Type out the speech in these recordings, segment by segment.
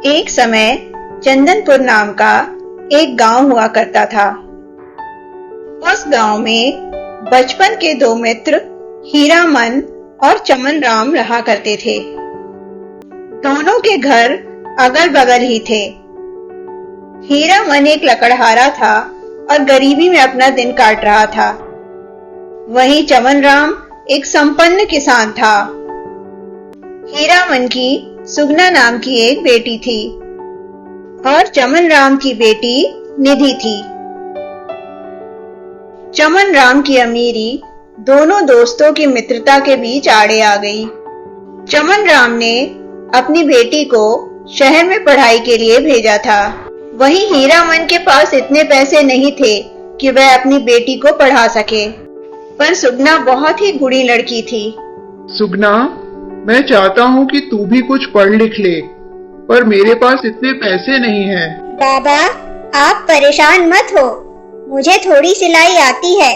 एक समय चंदनपुर नाम का एक गांव हुआ करता था। उस गांव में बचपन के दो मित्र हीरामन और चमन राम रहा करते थे। दोनों के घर अगल बगल ही थे। हीरामन एक लकड़हारा था और गरीबी में अपना दिन काट रहा था। वहीं चमन राम एक संपन्न किसान था। हीरामन की सुगना नाम की एक बेटी थी और चमन राम की बेटी निधि थी। चमन राम की अमीरी दोनों दोस्तों की मित्रता के बीच आड़े आ गई। चमन राम ने अपनी बेटी को शहर में पढ़ाई के लिए भेजा था। वहीं हीरामन के पास इतने पैसे नहीं थे कि वह अपनी बेटी को पढ़ा सके, पर सुगना बहुत ही गुणी लड़की थी। सुगना, मैं चाहता हूँ कि तू भी कुछ पढ़ लिख ले, पर मेरे पास इतने पैसे नहीं हैं। बाबा, आप परेशान मत हो, मुझे थोड़ी सिलाई आती है।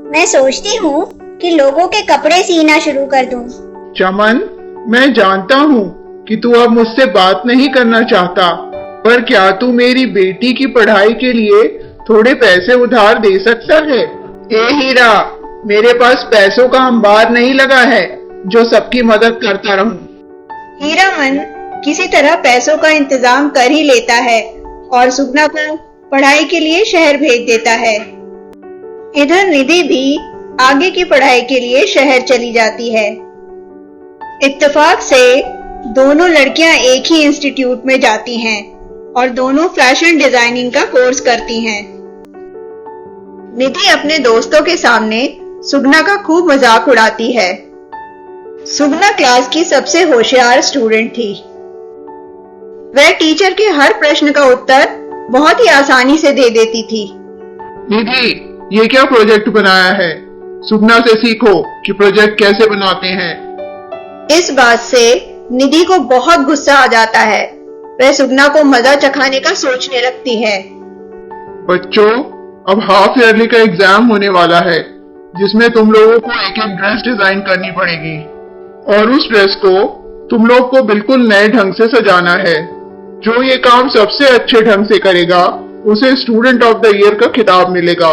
मैं सोचती हूँ कि लोगों के कपड़े सीना शुरू कर दूँ। चमन, मैं जानता हूँ कि तू अब मुझसे बात नहीं करना चाहता, पर क्या तू मेरी बेटी की पढ़ाई के लिए थोड़े पैसे उधार दे सकता है? ए हीरा, मेरे पास पैसों का अंबार नहीं लगा है जो सबकी मदद करता रहूं। हीरामन किसी तरह पैसों का इंतजाम कर ही लेता है और सुगना को पढ़ाई के लिए शहर भेज देता है। इधर निधि भी आगे की पढ़ाई के लिए शहर चली जाती है। इत्तेफाक से दोनों लड़कियां एक ही इंस्टीट्यूट में जाती हैं और दोनों फैशन डिजाइनिंग का कोर्स करती हैं। निधि अपने दोस्तों के सामने सुगना का खूब मजाक उड़ाती है। सुगना क्लास की सबसे होशियार स्टूडेंट थी। वह टीचर के हर प्रश्न का उत्तर बहुत ही आसानी से दे देती थी। निधि, ये क्या प्रोजेक्ट बनाया है? सुगना से सीखो कि प्रोजेक्ट कैसे बनाते हैं। इस बात से निधि को बहुत गुस्सा आ जाता है। वह सुगना को मजा चखाने का सोचने लगती है। बच्चों, अब हाफ ईयरली का एग्जाम होने वाला है, जिसमें तुम लोगों को एक एक ड्रेस डिजाइन करनी पड़ेगी और उस ड्रेस को तुम लोग को बिल्कुल नए ढंग से सजाना है। जो ये काम सबसे अच्छे ढंग से करेगा उसे स्टूडेंट ऑफ द ईयर का खिताब मिलेगा।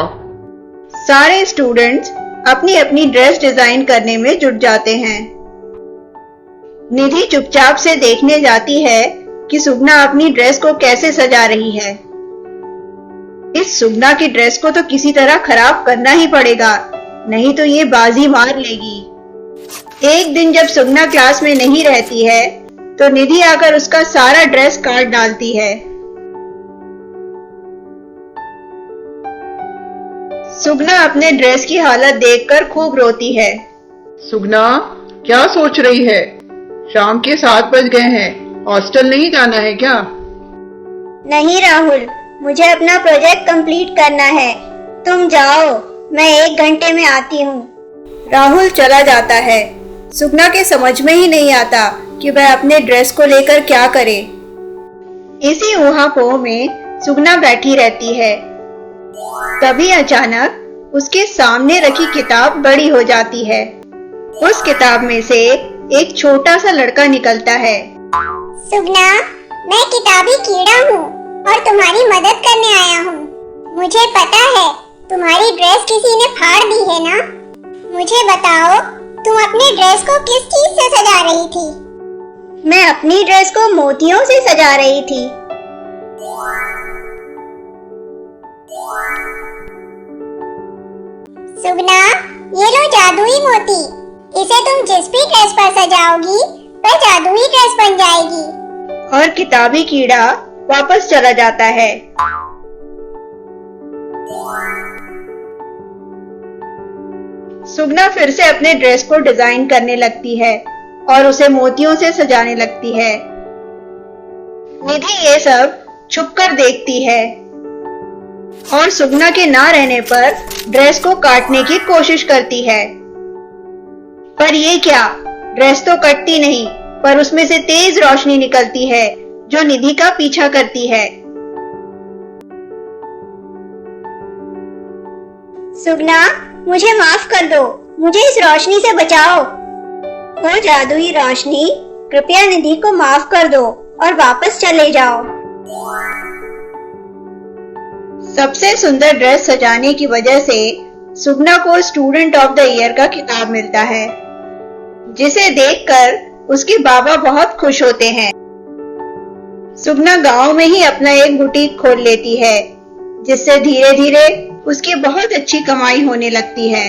सारे स्टूडेंट्स अपनी अपनी ड्रेस डिजाइन करने में जुट जाते हैं। निधि चुपचाप से देखने जाती है कि सुगना अपनी ड्रेस को कैसे सजा रही है। इस सुगना की ड्रेस को तो किसी तरह खराब करना ही पड़ेगा, नहीं तो ये बाजी मार लेगी। एक दिन जब सुगना क्लास में नहीं रहती है तो निधि आकर उसका सारा ड्रेस काट डालती है। सुगना अपने ड्रेस की हालत देखकर खूब रोती है। सुगना, क्या सोच रही है? शाम के 7 बज गए हैं, हॉस्टल नहीं जाना है क्या? नहीं राहुल, मुझे अपना प्रोजेक्ट कंप्लीट करना है। तुम जाओ, मैं 1 घंटे में आती हूँ। राहुल चला जाता है। सुगना के समझ में ही नहीं आता कि वह अपने ड्रेस को लेकर क्या करे। इसी ऊहापोह में सुगना बैठी रहती है। तभी अचानक उसके सामने रखी किताब बड़ी हो जाती है। उस किताब में से एक छोटा सा लड़का निकलता है। सुगना, मैं किताबी कीड़ा हूँ और तुम्हारी मदद करने आया हूँ। मुझे पता है तुम्हारी ड्रेस किसी ने फाड़ दी है ना? मुझे बताओ, तुम अपनी ड्रेस को किस चीज से सजा रही थी? मैं अपनी ड्रेस को मोतियों से सजा रही थी। सुगना, ये लो जादुई मोती। इसे तुम जिस भी ड्रेस पर सजाओगी वह जादुई ड्रेस बन जाएगी। और किताबी कीड़ा वापस चला जाता है। सुगना फिर से अपने ड्रेस को डिजाइन करने लगती है और उसे मोतियों से सजाने लगती है। निधि ये सब छुपकर देखती है और सुगना के ना रहने पर ड्रेस को काटने की कोशिश करती है। पर ये क्या, ड्रेस तो कटती नहीं, पर उसमें से तेज रोशनी निकलती है जो निधि का पीछा करती है। सुगना, मुझे माफ कर दो, मुझे इस रोशनी से बचाओ। ओ जादुई रोशनी, कृपया निधि को माफ कर दो और वापस चले जाओ। सबसे सुंदर ड्रेस सजाने की वजह से सुगना को स्टूडेंट ऑफ द ईयर का खिताब मिलता है, जिसे देखकर उसके बाबा बहुत खुश होते हैं। सुगना गांव में ही अपना एक बुटीक खोल लेती है, जिससे धीरे धीरे उसकी बहुत अच्छी कमाई होने लगती है।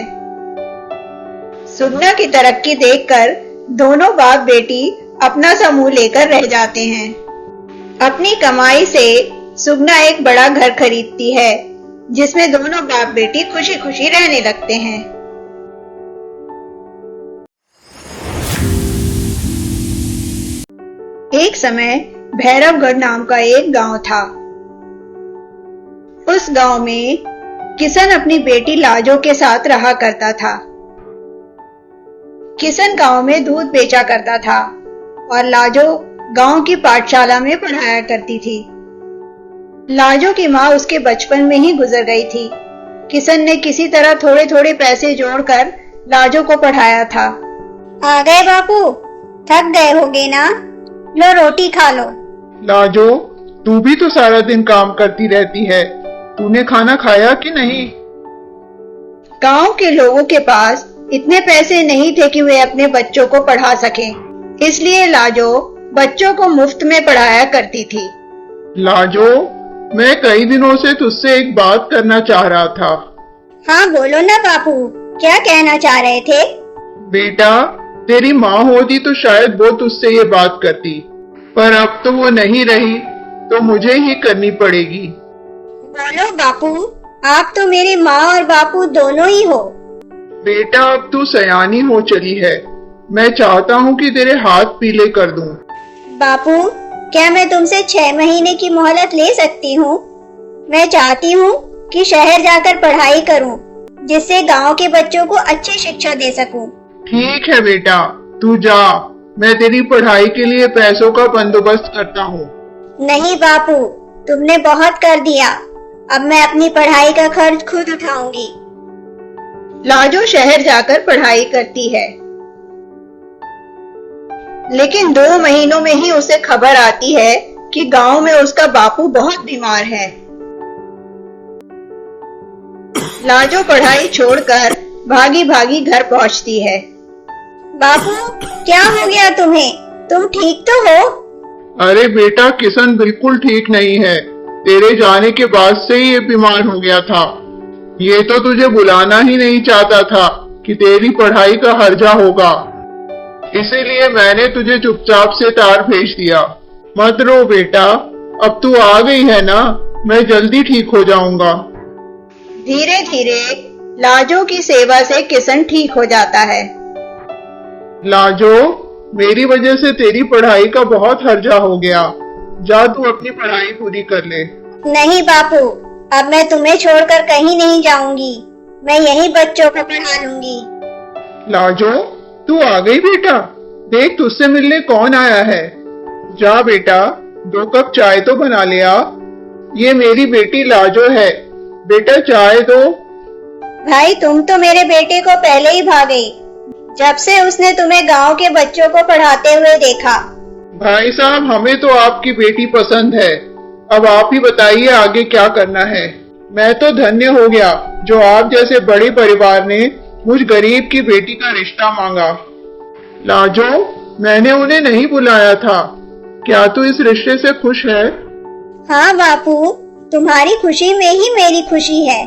सुगना की तरक्की देखकर दोनों बाप बेटी अपना सा मुंह लेकर रह जाते हैं। अपनी कमाई से सुगना एक बड़ा घर खरीदती है, जिसमें दोनों बाप बेटी खुशी खुशी रहने लगते हैं। एक समय भैरवगढ़ नाम का एक गांव था। उस गांव में किशन अपनी बेटी लाजो के साथ रहा करता था। किशन गांव में दूध बेचा करता था और लाजो गांव की पाठशाला में पढ़ाया करती थी। लाजो की माँ उसके बचपन में ही गुजर गई थी। किशन ने किसी तरह थोड़े थोड़े पैसे जोड़कर लाजो को पढ़ाया था। आ गए बापू, थक गए होगे ना? लो रोटी खा लो। लाजो, तू भी तो सारा दिन काम करती रहती है, तूने खाना खाया कि नहीं? गांव के लोगों के पास इतने पैसे नहीं थे कि वे अपने बच्चों को पढ़ा सकें, इसलिए लाजो बच्चों को मुफ्त में पढ़ाया करती थी। लाजो, मैं कई दिनों से तुझसे एक बात करना चाह रहा था। हाँ बोलो ना बापू, क्या कहना चाह रहे थे? बेटा, तेरी माँ होती तो शायद वो तुझसे ये बात करती, पर अब तो वो नहीं रही, तो मुझे ही करनी पड़ेगी। बोलो बापू, आप तो मेरे माँ और बापू दोनों ही हो। बेटा, अब तू सयानी हो चली है, मैं चाहता हूँ कि तेरे हाथ पीले कर दूं। बापू, क्या मैं तुमसे 6 महीने की मोहलत ले सकती हूँ? मैं चाहती हूँ कि शहर जाकर पढ़ाई करूँ, जिससे गांव के बच्चों को अच्छी शिक्षा दे सकूँ। ठीक है बेटा, तू जा, मैं तेरी पढ़ाई के लिए पैसों का बंदोबस्त करता हूँ। नहीं बापू, तुमने बहुत कर दिया, अब मैं अपनी पढ़ाई का खर्च खुद उठाऊंगी। लाजो शहर जाकर पढ़ाई करती है, लेकिन 2 महीनों में ही उसे खबर आती है कि गांव में उसका बापू बहुत बीमार है। लाजो पढ़ाई छोड़कर भागी भागी घर पहुंचती है। बापू, क्या हो गया तुम्हें? तुम ठीक तो हो? अरे बेटा, किशन बिल्कुल ठीक नहीं है, तेरे जाने के बाद से ही ये बीमार हो गया था। ये तो तुझे बुलाना ही नहीं चाहता था कि तेरी पढ़ाई का हर्जा होगा, इसीलिए मैंने तुझे चुपचाप से तार भेज दिया। मत रो बेटा, अब तू आ गई है ना, मैं जल्दी ठीक हो जाऊंगा। धीरे धीरे लाजो की सेवा से किशन ठीक हो जाता है। लाजो, मेरी वजह से तेरी पढ़ाई का बहुत हर्जा हो गया, जा तू अपनी पढ़ाई पूरी कर ले। नहीं बापू, अब मैं तुम्हें छोड़कर कहीं नहीं जाऊंगी, मैं यहीं बच्चों को पढ़ा लूंगी। लाजो, तू आ गई बेटा, देख तुझसे मिलने कौन आया है। जा बेटा, 2 कप चाय तो बना ले आ। ये मेरी बेटी लाजो है, बेटा चाय दो। भाई, तुम तो मेरे बेटे को पहले ही भागे, जब से उसने तुम्हें गांव के बच्चों को पढ़ाते हुए देखा। भाई साहब, हमें तो आपकी बेटी पसंद है, अब आप ही बताइए आगे क्या करना है। मैं तो धन्य हो गया जो आप जैसे बड़े परिवार ने मुझ गरीब की बेटी का रिश्ता मांगा। लाजो, मैंने उन्हें नहीं बुलाया था, क्या तू इस रिश्ते से खुश है? हाँ बापू, तुम्हारी खुशी में ही मेरी खुशी है।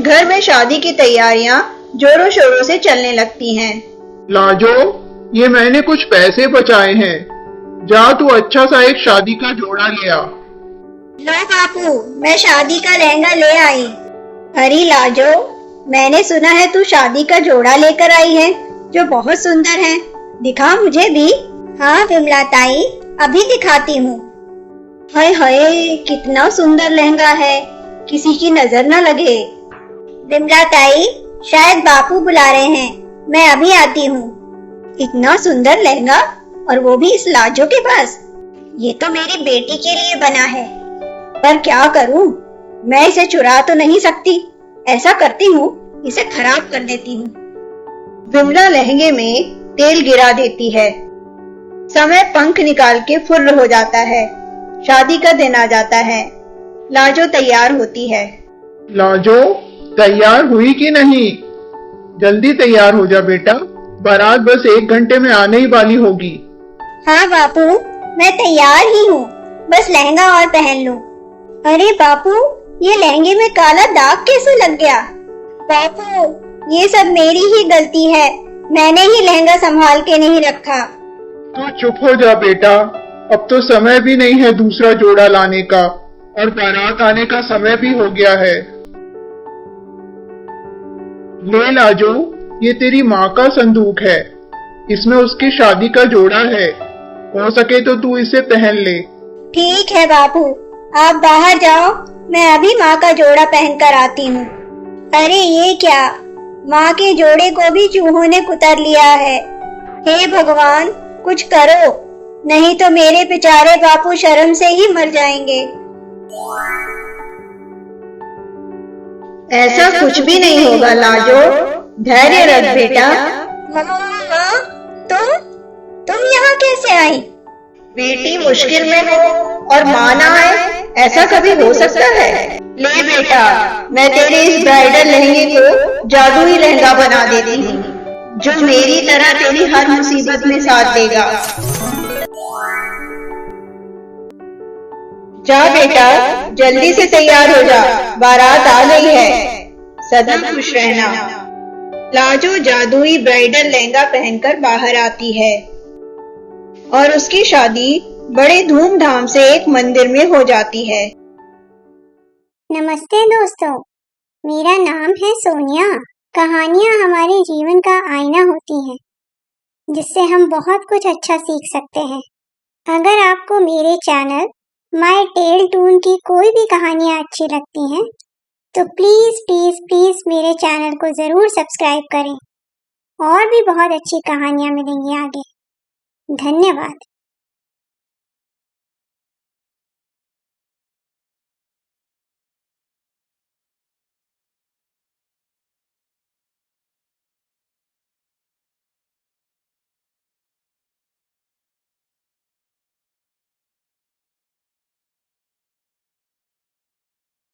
घर में शादी की तैयारियां जोरों शोरों से चलने लगती हैं। लाजो, ये मैंने कुछ पैसे बचाए हैं, जा तू अच्छा सा एक शादी का जोड़ा ले आ। लो बापू, मैं शादी का लहंगा ले आई। अरे लाजो, मैंने सुना है तू शादी का जोड़ा लेकर आई है, जो बहुत सुंदर है, दिखा मुझे भी। हाँ विमला ताई, अभी दिखाती हूँ। हाय हाय, कितना सुंदर लहंगा है, किसी की नजर न लगे। विमला ताई, शायद बापू बुला रहे हैं, मैं अभी आती हूँ। इतना सुंदर लहंगा, और वो भी इस लाजो के पास। ये तो मेरी बेटी के लिए बना है, पर क्या करूँ, मैं इसे चुरा तो नहीं सकती। ऐसा करती हूँ, इसे खराब कर देती हूँ। विमला लहंगे में तेल गिरा देती है समय पंख निकाल के फुर्र हो जाता है। शादी का दिन आ जाता है। लाजो तैयार होती है। लाजो, तैयार हुई कि नहीं? जल्दी तैयार हो जा बेटा, बारात बस 1 घंटे में आने ही वाली होगी। हाँ बापू, मैं तैयार ही हूँ, बस लहंगा और पहन लूं। अरे बापू, ये लहंगे में काला दाग कैसे लग गया? बापू, ये सब मेरी ही गलती है, मैंने ही लहंगा संभाल के नहीं रखा। तू चुप हो जा बेटा, अब तो समय भी नहीं है दूसरा जोड़ा लाने का, और बारात आने का समय भी हो गया है। ले लाजो, ये तेरी माँ का संदूक है, इसमें उसकी शादी का जोड़ा है, हो सके तो तू इसे पहन ले। ठीक है बापू, आप बाहर जाओ, मैं अभी माँ का जोड़ा पहन कर आती हूँ। अरे ये क्या, माँ के जोड़े को भी चूहों ने कुतर लिया है। हे भगवान, कुछ करो, नहीं तो मेरे बेचारे बापू शर्म से ही मर जाएंगे। ऐसा कुछ भी नहीं होगा लाजो, धैर्य रख बेटा। मम्मा, तुम यहाँ कैसे आई? बेटी मुश्किल में हो और माँ ना आए, ऐसा कभी हो सकता है? ले बेटा, मैं तेरे इस ब्राइडल लहंगे को जादुई लहंगा बना देती हूँ, जो मेरी तरह तेरी हर मुसीबत में साथ देगा। जा बेटा, जल्दी से तैयार हो जा, बारात आ गई है। सदा खुश रहना। लाजो जादुई ब्राइडल लहंगा पहनकर बाहर आती है और उसकी शादी बड़े धूमधाम से एक मंदिर में हो जाती है। नमस्ते दोस्तों, मेरा नाम है सोनिया। कहानियाँ हमारे जीवन का आईना होती हैं, जिससे हम बहुत कुछ अच्छा सीख सकते हैं। अगर आपको मेरे चैनल माय टेल टून की कोई भी कहानियाँ अच्छी लगती हैं, तो प्लीज प्लीज प्लीज मेरे चैनल को जरूर सब्सक्राइब करें। और भी बहुत अच्छी कहानियाँ मिलेंगी आगे। धन्यवाद।